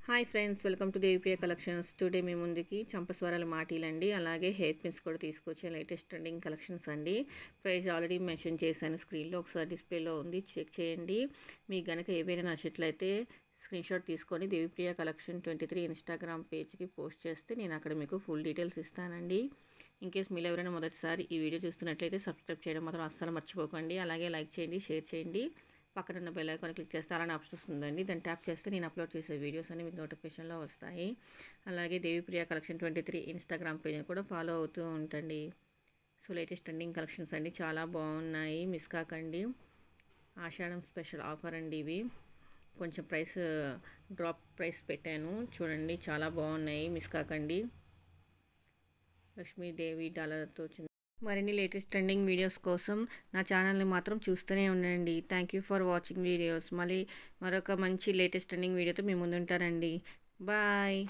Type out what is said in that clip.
Hi friends, welcome to Devipriya collections. Today మీ ముందుకి చంపస్వరాల మాటీలండి, అలాగే హెయిర్ పిన్స్ కూడా తీసుకొచ్చే లేటెస్ట్ ట్రెండింగ్ కలెక్షన్స్ అండి. ప్రైస్ ఆల్రెడీ మెన్షన్ చేశాను స్క్రీన్లో, ఒకసారి డిస్ప్లేలో ఉంది, చెక్ చేయండి. మీకు కనుక ఏవైనా నచ్చినట్లయితే స్క్రీన్ షాట్ తీసుకొని దేవిప్రియ కలెక్షన్ 23 ఇన్స్టాగ్రామ్ పేజ్కి పోస్ట్ చేస్తే నేను అక్కడ మీకు ఫుల్ డీటెయిల్స్ ఇస్తానండి. ఇన్కేస్ మీరు ఎవరైనా మొదటిసారి ఈ వీడియో చూస్తున్నట్లయితే సబ్స్క్రైబ్ చేయడం మాత్రం అస్సలు మర్చిపోకండి. అలాగే లైక్ చేయండి, షేర్ చేయండి. పక్కన ఉన్న బెల్ ఐకాన్ క్లిక్ చేస్తే అలానే ఆప్షన్ వస్తుందండి. దాన్ని ట్యాప్ చేస్తే నేను అప్లోడ్ చేసే వీడియోస్ అన్ని మీకు నోటిఫికేషన్లో వస్తాయి. అలాగే దేవిప్రియ కలెక్షన్ 23 ఇన్స్టాగ్రామ్ పేజ్ని కూడా ఫాలో అవుతూ ఉంటండి. సో లేటెస్ట్ ట్రెండింగ్ కలెక్షన్స్ అండి, చాలా బాగున్నాయి, మిస్ కాకండి. ఆషాఢం స్పెషల్ ఆఫర్ అండి ఇవి. కొంచెం డ్రాప్ ప్రైస్ పెట్టాను చూడండి, చాలా బాగున్నాయి, మిస్ కాకండి. లక్ష్మీదేవి డాలర్తో మరిన్ని లేటెస్ట్ ట్రెండింగ్ వీడియోస్ కోసం నా ఛానల్ని మాత్రం చూస్తూనే ఉండండి. Thank you for watching videos. మళ్ళీ మరొక మంచి లేటెస్ట్ ట్రెండింగ్ వీడియోతో మీ ముందుంటానండి. బాయ్.